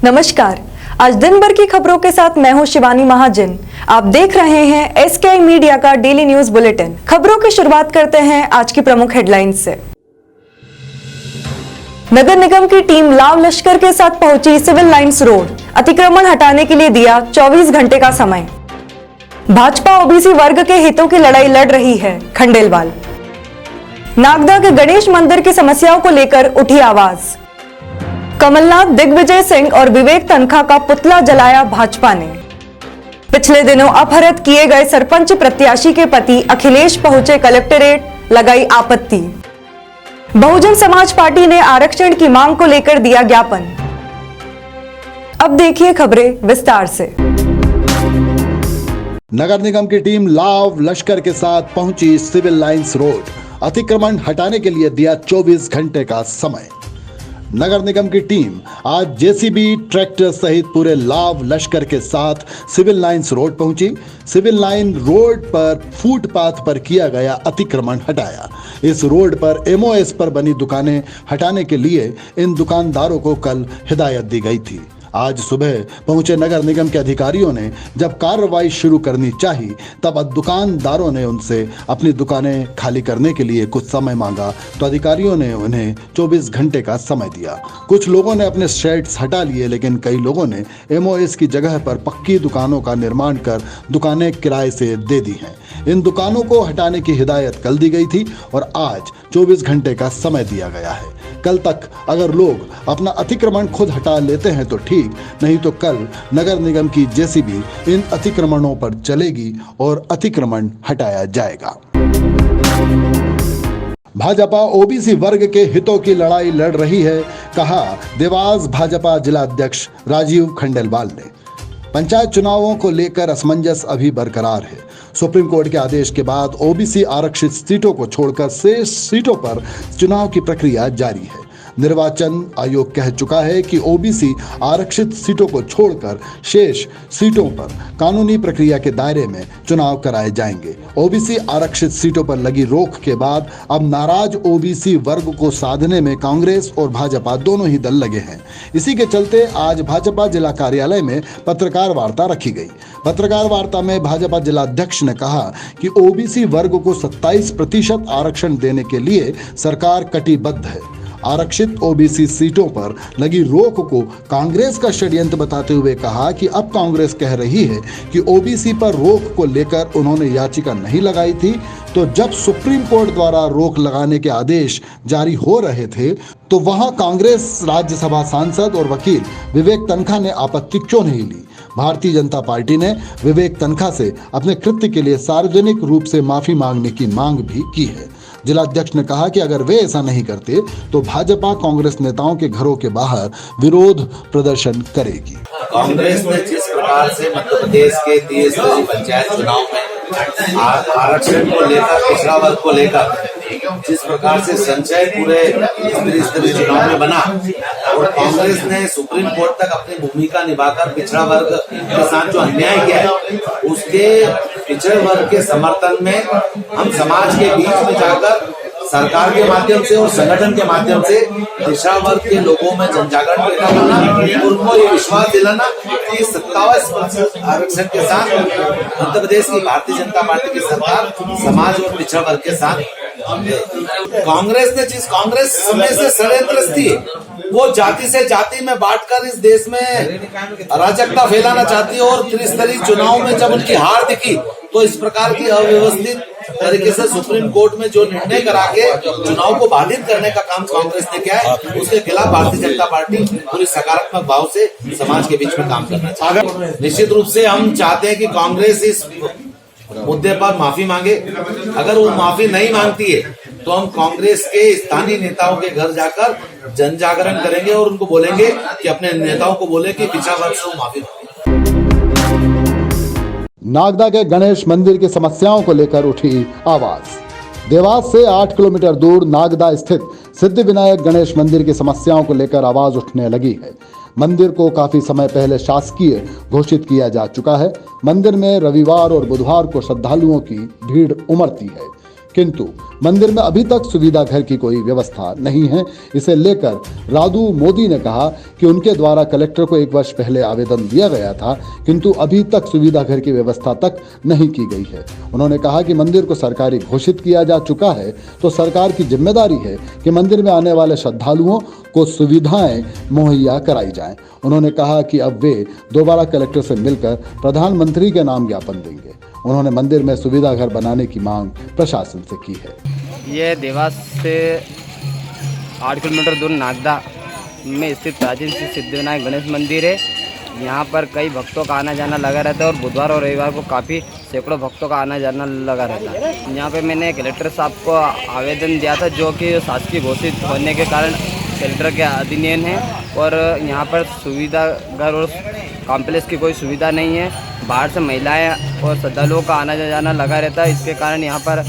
नमस्कार, आज दिन भर की खबरों के साथ मैं हूं शिवानी महाजन। आप देख रहे हैं एसकेआई मीडिया का डेली न्यूज बुलेटिन। खबरों की शुरुआत करते हैं आज की प्रमुख हेडलाइंस से। नगर निगम की टीम लाव लश्कर के साथ पहुंची सिविल लाइंस रोड, अतिक्रमण हटाने के लिए दिया 24 घंटे का समय। भाजपा ओबीसी वर्ग के हितों की लड़ाई लड़ रही है, खंडेलवाल। नागदा के गणेश मंदिर की समस्याओं को लेकर उठी आवाज। कमलनाथ, दिग्विजय सिंह और विवेक तनखा का पुतला जलाया भाजपा ने। पिछले दिनों अपहृत किए गए सरपंच प्रत्याशी के पति अखिलेश पहुंचे कलेक्टरेट, लगाई आपत्ति। बहुजन समाज पार्टी ने आरक्षण की मांग को लेकर दिया ज्ञापन। अब देखिए खबरें विस्तार से। नगर निगम की टीम लाव लश्कर के साथ पहुंची सिविल लाइंस रोड, अतिक्रमण हटाने के लिए दिया 24 घंटे का समय। नगर निगम की टीम आज जेसीबी, ट्रैक्टर सहित पूरे लाव लश्कर के साथ सिविल लाइंस रोड पहुंची। सिविल लाइन रोड पर फुटपाथ पर किया गया अतिक्रमण हटाया। इस रोड पर एमओएस पर बनी दुकानें हटाने के लिए इन दुकानदारों को कल हिदायत दी गई थी। आज सुबह पहुंचे नगर निगम के अधिकारियों ने जब कार्रवाई शुरू करनी चाहिए, तब दुकानदारों ने उनसे अपनी दुकानें खाली करने के लिए कुछ समय मांगा, तो अधिकारियों ने उन्हें 24 घंटे का समय दिया। कुछ लोगों ने अपने शेड्स हटा लिए, लेकिन कई लोगों ने एमओएस की जगह पर पक्की दुकानों का निर्माण कर दुकानें किराए से दे दी हैं। इन दुकानों को हटाने की हिदायत कल दी गई थी और आज 24 घंटे का समय दिया गया है। कल तक अगर लोग अपना अतिक्रमण खुद हटा लेते हैं तो ठीक, नहीं तो कल नगर निगम की जेसीबी इन अतिक्रमणों पर चलेगी और अतिक्रमण हटाया जाएगा। भाजपा ओबीसी वर्ग के हितों की लड़ाई लड़ रही है, कहा देवास भाजपा जिला अध्यक्ष राजीव खंडेलवाल ने। पंचायत चुनावों को लेकर असमंजस अभी बरकरार है। सुप्रीम कोर्ट के आदेश के बाद ओबीसी आरक्षित सीटों को छोड़कर शेष सीटों पर चुनाव की प्रक्रिया जारी है। निर्वाचन आयोग कह चुका है कि ओबीसी आरक्षित सीटों को छोड़कर शेष सीटों पर कानूनी प्रक्रिया के दायरे में चुनाव कराए जाएंगे। ओबीसी आरक्षित सीटों पर लगी रोक के बाद अब नाराज ओबीसी वर्ग को साधने में कांग्रेस और भाजपा दोनों ही दल लगे हैं। इसी के चलते आज भाजपा जिला कार्यालय में पत्रकार वार्ता रखी गई। पत्रकार वार्ता में भाजपा जिला अध्यक्ष ने कहा कि ओबीसी वर्ग को 27% आरक्षण देने के लिए सरकार कटिबद्ध है। आरक्षित ओबीसी सीटों पर लगी रोक को कांग्रेस का षड्यंत्र बताते हुए कहा कि अब कांग्रेस कह रही है कि ओबीसी पर रोक को लेकर उन्होंने याचिका नहीं लगाई थी, तो जब सुप्रीम कोर्ट द्वारा रोक लगाने के आदेश जारी हो रहे थे तो वहां कांग्रेस राज्यसभा सांसद और वकील विवेक तनखा ने आपत्ति क्यों नहीं ली। भारतीय जनता पार्टी ने विवेक तनखा से अपने कृत्य के लिए सार्वजनिक रूप से माफी मांगने की मांग भी की है। जिलाध्यक्ष ने कहा कि अगर वे ऐसा नहीं करते तो भाजपा कांग्रेस नेताओं के घरों के बाहर विरोध प्रदर्शन करेगी। कांग्रेस ने जिस प्रकार से मध्य प्रदेश के 30 पंचायत चुनाव में आरक्षण को लेकर, पिछड़ा वर्ग को लेकर जिस प्रकार से संचय पूरे स्तरीय चुनाव में बना और कांग्रेस ने सुप्रीम कोर्ट तक अपनी भूमिका निभाकर पिछड़ा वर्ग के साथ जो अन्याय किया है, उसके पिछड़े वर्ग के समर्थन में हम समाज के बीच में जाकर सरकार के माध्यम से और संगठन के माध्यम से पिछड़ा वर्ग के लोगों में जन जागरण पैदा करना, उनको ये विश्वास दिलाना कि 27% आरक्षण के साथ मध्य प्रदेश की भारतीय जनता पार्टी की सरकार समाज और पिछड़ा वर्ग के साथ। कांग्रेस ने जिस कांग्रेस में से षड्यंत्र थी, वो जाति से जाति में बांटकर इस देश में अराजकता फैलाना चाहती है और त्रिस्तरीय चुनाव में जब उनकी हार दिखी तो इस प्रकार की अव्यवस्थित तरीके से सुप्रीम कोर्ट में जो निर्णय करा के चुनाव को बाधित करने का काम कांग्रेस ने किया है, उसके खिलाफ भारतीय जनता पार्टी पूरी सकारात्मक भाव से समाज के बीच में काम करना चाहती है। निश्चित रूप से हम चाहते हैं कि कांग्रेस इस मुद्दे पर माफी मांगे। अगर वो माफी नहीं मांगती है तो हम कांग्रेस के स्थानीय नेताओं के घर जाकर जन जागरण करेंगे और उनको बोलेंगे कि अपने नेताओं को बोले कि पिछड़ा वर्ग से वो माफी मांगे। नागदा के गणेश मंदिर की समस्याओं को लेकर उठी आवाज। देवास से 8 किलोमीटर दूर नागदा स्थित सिद्धिविनायक गणेश मंदिर की समस्याओं को लेकर आवाज उठने लगी है। मंदिर को काफी समय पहले शासकीय घोषित किया जा चुका है। मंदिर में रविवार और बुधवार को श्रद्धालुओं की भीड़ उमड़ती है। किंतु मंदिर में अभी तक सुविधा घर की कोई व्यवस्था नहीं है। इसे लेकर रादू मोदी ने कहा कि उनके द्वारा कलेक्टर को 1 वर्ष पहले आवेदन दिया गया था, किंतु अभी तक सुविधा घर की व्यवस्था तक नहीं की गई है। उन्होंने कहा कि मंदिर को सरकारी घोषित किया जा चुका है, तो सरकार की जिम्मेदारी है कि मंदिर में आने वाले श्रद्धालुओं को सुविधाएं मुहैया कराई जाएं। उन्होंने कहा कि अब वे दोबारा कलेक्टर से मिलकर प्रधानमंत्री के नाम ज्ञापन देंगे। उन्होंने मंदिर में सुविधा घर बनाने की मांग प्रशासन से की है। ये देवास से 8 किलोमीटर दूर नागदा में स्थित प्राचीन श्री सिद्धिविनायक गणेश मंदिर है। यहाँ पर कई भक्तों का आना जाना लगा रहता है और बुधवार और रविवार को काफ़ी सैकड़ों भक्तों का आना जाना लगा रहता है। यहाँ पे मैंने कलेक्टर साहब को आवेदन दिया था, जो कि शासकीय घोषित होने के कारण कलेक्टर के अधिनियम है और यहाँ पर सुविधा घर और कॉम्प्लेक्स की कोई सुविधा नहीं है। बाहर से महिलाएं और श्रद्धालुओं का आना जाना लगा रहता है, इसके कारण यहाँ पर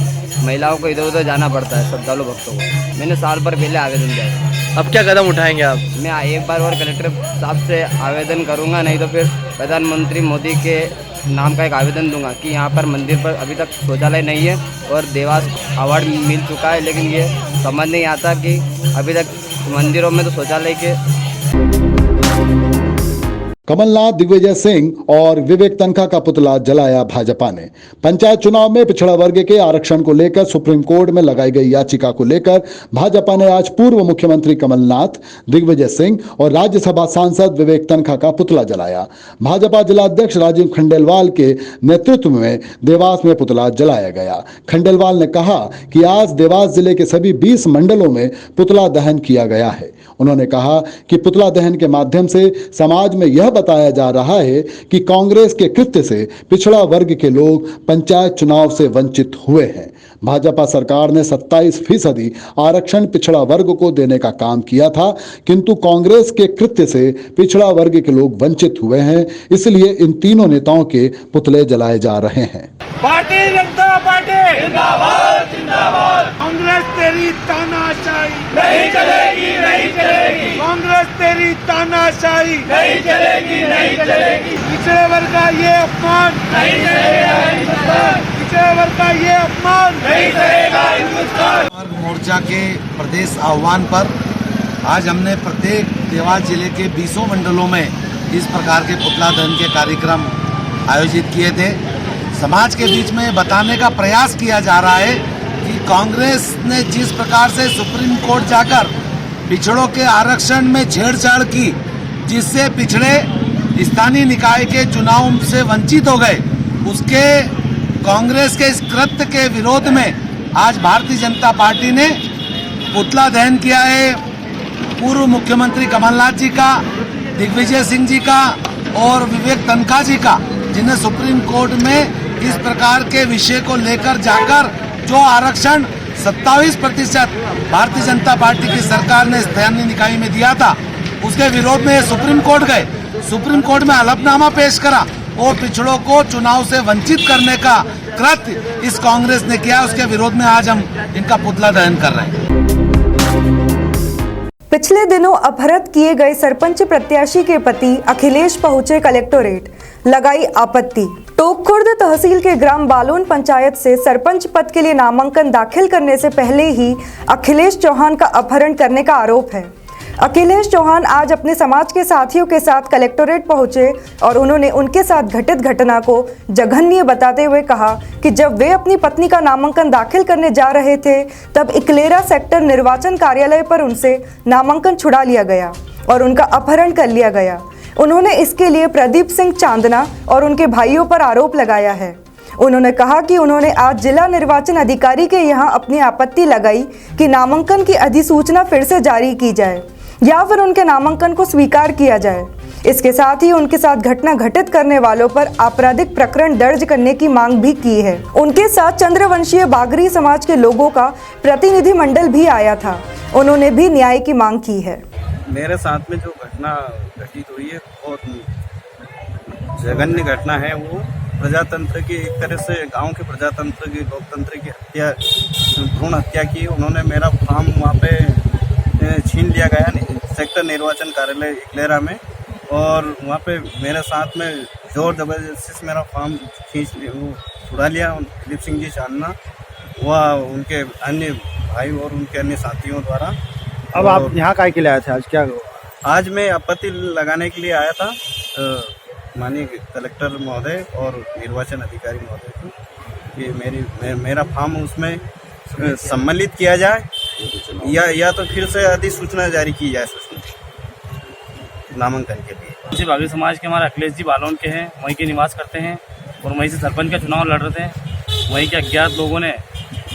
महिलाओं को इधर उधर जाना पड़ता है, श्रद्धालु भक्तों को। मैंने साल भर पहले आवेदन दिया था। अब क्या कदम उठाएंगे आप? मैं एक बार और कलेक्टर साहब से आवेदन करूँगा, नहीं तो फिर प्रधानमंत्री मोदी के नाम का एक आवेदन दूंगा कि यहाँ पर मंदिर पर अभी तक शौचालय नहीं है और देवास अवार्ड मिल चुका है, लेकिन ये समझ नहीं आता कि अभी तक मंदिरों में तो शौचालय के। कमलनाथ, दिग्विजय सिंह और विवेक तनखा का पुतला जलाया भाजपा ने। पंचायत चुनाव में पिछड़ा वर्ग के आरक्षण को लेकर सुप्रीम कोर्ट में लगाई गई याचिका को लेकर भाजपा ने आज पूर्व मुख्यमंत्री कमलनाथ, दिग्विजय सिंह और राज्यसभा सांसद विवेक तनखा का पुतला जलाया। भाजपा जिलाध्यक्ष राजीव खंडेलवाल के नेतृत्व में देवास में पुतला जलाया गया। खंडेलवाल ने कहा कि आज देवास जिले के सभी 20 मंडलों में पुतला दहन किया गया है। उन्होंने कहा कि पुतला दहन के माध्यम से समाज में यह बताया जा रहा है कि कांग्रेस के कृत्य से पिछड़ा वर्ग के लोग पंचायत चुनाव से वंचित हुए हैं। भाजपा सरकार ने 27% आरक्षण पिछड़ा वर्ग को देने का काम किया था, किंतु कांग्रेस के कृत्य से पिछड़ा वर्ग के लोग वंचित हुए हैं, इसलिए इन तीनों नेताओं के पुतले जलाए जा रहे हैं। भारतीय जनता पार्टी जिंदाबाद जिंदाबाद। कांग्रेस तेरी तानाशाही नहीं चलेगी, नहीं चलेगी। कांग्रेस तेरी तानाशाही नहीं चलेगी, नहीं चलेगी। पिछड़े वर्ग का ये अपमान नहीं चलेगा हिंदुस्तान। पिछड़े वर्ग का ये अपमान नहीं चलेगा हिंदुस्तान। वर्ग मोर्चा के प्रदेश आह्वान पर आज हमने प्रत्येक देवास जिले के 20 मंडलों में इस प्रकार के पुतला दहन के कार्यक्रम आयोजित किए थे। समाज के बीच में बताने का प्रयास किया जा रहा है कि कांग्रेस ने जिस प्रकार से सुप्रीम कोर्ट जाकर पिछड़ों के आरक्षण में छेड़छाड़ की, जिससे पिछड़े स्थानीय निकाय के चुनाव से वंचित हो गए, उसके कांग्रेस के इस कृत्य के विरोध में आज भारतीय जनता पार्टी ने पुतला दहन किया है। पूर्व मुख्यमंत्री कमलनाथ जी का, दिग्विजय सिंह जी का और विवेक तनखा जी का, जिन्हें सुप्रीम कोर्ट में इस प्रकार के विषय को लेकर जाकर जो आरक्षण 27% भारतीय जनता पार्टी की सरकार ने स्थानीय निकाय में दिया था, उसके विरोध में सुप्रीम कोर्ट गए। सुप्रीम कोर्ट में हलफनामा पेश करा और पिछड़ों को चुनाव से वंचित करने का कृत्य इस कांग्रेस ने किया। उसके विरोध में आज हम इनका पुतला दहन कर रहे हैं। पिछले दिनों अपहृत किए गए सरपंच प्रत्याशी के पति अखिलेश पहुंचे कलेक्टोरेट, लगाई आपत्ति। टोंक-खुर्द तहसील के ग्राम बालोन पंचायत से सरपंच पद के लिए नामांकन दाखिल करने से पहले ही अखिलेश चौहान का अपहरण करने का आरोप है। अखिलेश चौहान आज अपने समाज के साथियों के साथ कलेक्टोरेट पहुंचे और उन्होंने उनके साथ घटित घटना को जघन्य बताते हुए कहा कि जब वे अपनी पत्नी का नामांकन दाखिल करने जा रहे थे, तब इकलेरा सेक्टर निर्वाचन कार्यालय पर उनसे नामांकन छुड़ा लिया गया और उनका अपहरण कर लिया गया। उन्होंने इसके लिए प्रदीप सिंह चांदना और उनके भाइयों पर आरोप लगाया है। उन्होंने कहा कि उन्होंने आज जिला निर्वाचन अधिकारी के यहां अपनी आपत्ति लगाई कि नामांकन की अधिसूचना फिर से जारी की जाए या फिर उनके नामांकन को स्वीकार किया जाए। इसके साथ ही उनके साथ घटना घटित करने वालों पर आपराधिक प्रकरण दर्ज करने की मांग भी की है। उनके साथ चंद्रवंशीय बागरी समाज के लोगों का प्रतिनिधि मंडल भी आया था। उन्होंने भी न्याय की मांग की है। मेरे साथ में जो घटना घटित हुई है बहुत जघन्य घटना है। वो प्रजातंत्र की, एक तरह से गांव के प्रजातंत्र की, लोकतंत्र की हत्या, भ्रूण हत्या की। उन्होंने मेरा फॉर्म वहाँ पे छीन लिया गया सेक्टर निर्वाचन कार्यालय इकलेरा में, और वहाँ पे मेरे साथ में जोर जबरदस्ती से मेरा फॉर्म छुड़ा लिया दिलीप सिंह जी चांदना। वह उनके अन्य भाई और उनके अन्य साथियों द्वारा। अब आप यहाँ काय के लिए आए थे आज, क्या? आज मैं आपत्ति लगाने के लिए आया था माननीय कलेक्टर महोदय और निर्वाचन अधिकारी महोदय को कि मेरा फॉर्म उसमें सम्मिलित किया जाए या तो फिर से अधिसूचना जारी की जाए नामांकन के लिए। बागड़ी समाज के हमारे अखिलेश जी बालोन के हैं, वहीं के निवास करते हैं और वहीं से सरपंच का चुनाव लड़ रहे थे। वहीं के अज्ञात लोगों ने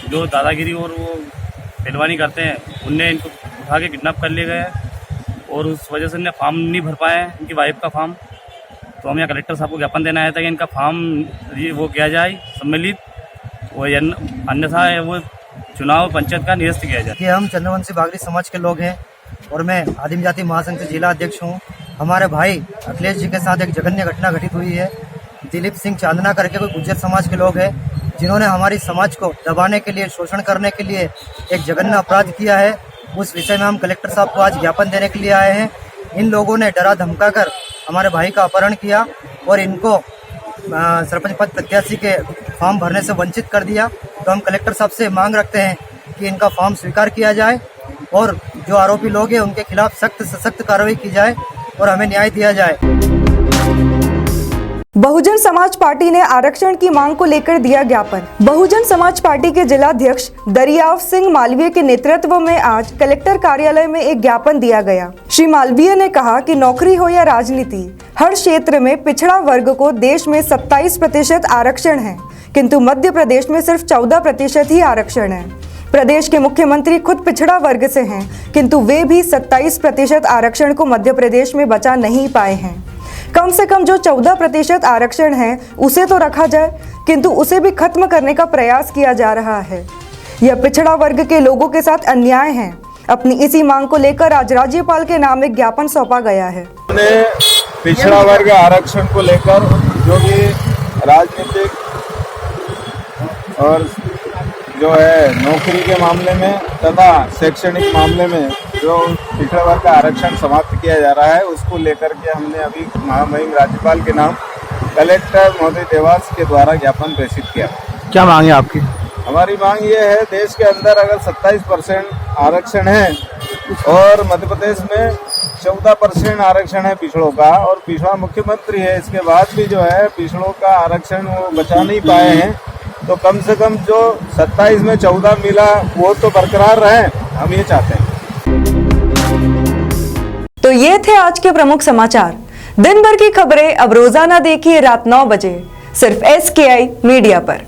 जो दादागिरी और वो पहलवानी करते हैं, उनने इनको उठा के किडनैप कर लिए गए और उस वजह से इन्हें फॉर्म नहीं भर पाए हैं, इनकी वाइफ का फॉर्म। तो हम यहाँ कलेक्टर साहब को ज्ञापन देना आया था कि इनका फॉर्म वो किया जाए सम्मिलित, वो अन्यथा वो चुनाव पंचायत का निरस्त किया जाए। कि हम चंद्रवंशी बागड़ी समाज के लोग हैं और मैं आदिम जाति महासंघ से जिला अध्यक्ष हूँ। हमारे भाई अखिलेश जी के साथ एक जघन्य घटना घटित हुई है। दिलीप सिंह चांदना करके कोई गुर्जर समाज के लोग हैं, जिन्होंने हमारी समाज को दबाने के लिए, शोषण करने के लिए एक जघन्य अपराध किया है। उस विषय में हम कलेक्टर साहब को आज ज्ञापन देने के लिए आए हैं। इन लोगों ने डरा धमका कर हमारे भाई का अपहरण किया और इनको सरपंच पद प्रत्याशी के फॉर्म भरने से वंचित कर दिया। तो हम कलेक्टर साहब से मांग रखते हैं कि इनका फॉर्म स्वीकार किया जाए और जो आरोपी लोग हैं उनके खिलाफ सख्त से सख्त कार्रवाई की जाए और हमें न्याय दिया जाए। बहुजन समाज पार्टी ने आरक्षण की मांग को लेकर दिया ज्ञापन। बहुजन समाज पार्टी के जिलाध्यक्ष दरियाव सिंह मालवीय के नेतृत्व में आज कलेक्टर कार्यालय में एक ज्ञापन दिया गया। श्री मालवीय ने कहा कि नौकरी हो या राजनीति, हर क्षेत्र में पिछड़ा वर्ग को देश में 27% आरक्षण है, किंतु मध्य प्रदेश में सिर्फ 14% ही आरक्षण है। प्रदेश के मुख्यमंत्री खुद पिछड़ा वर्ग से हैं, किंतु वे भी 27% आरक्षण को मध्य प्रदेश में बचा नहीं पाए हैं। कम से कम जो 14% आरक्षण है उसे तो रखा जाए, किंतु उसे भी खत्म करने का प्रयास किया जा रहा है। यह पिछड़ा वर्ग के लोगों के साथ अन्याय है। अपनी इसी मांग को लेकर आज राज्यपाल के नाम एक ज्ञापन सौंपा गया है। पिछड़ा वर्ग आरक्षण को लेकर जो कि राजनीतिक और जो है नौकरी के मामले में तथा शैक्षणिक मामले में जो पिछड़ा वर्ग का आरक्षण समाप्त किया जा रहा है, उसको लेकर के हमने अभी महामहिम राज्यपाल के नाम कलेक्टर महोदय देवास के द्वारा ज्ञापन प्रेषित किया। क्या मांग है आपकी? हमारी मांग ये है, देश के अंदर अगर 27% आरक्षण है और मध्य प्रदेश में 14% आरक्षण है पिछड़ों का और पिछड़ा मुख्यमंत्री है, इसके बाद भी जो है पिछड़ों का आरक्षण वो बचा नहीं पाए हैं, तो कम से कम जो 27 में 14 मिला वो तो बरकरार रहे, हम ये चाहते हैं। तो ये थे आज के प्रमुख समाचार। दिन भर की खबरें अब रोजाना देखिए रात 9 बजे सिर्फ SKI मीडिया पर।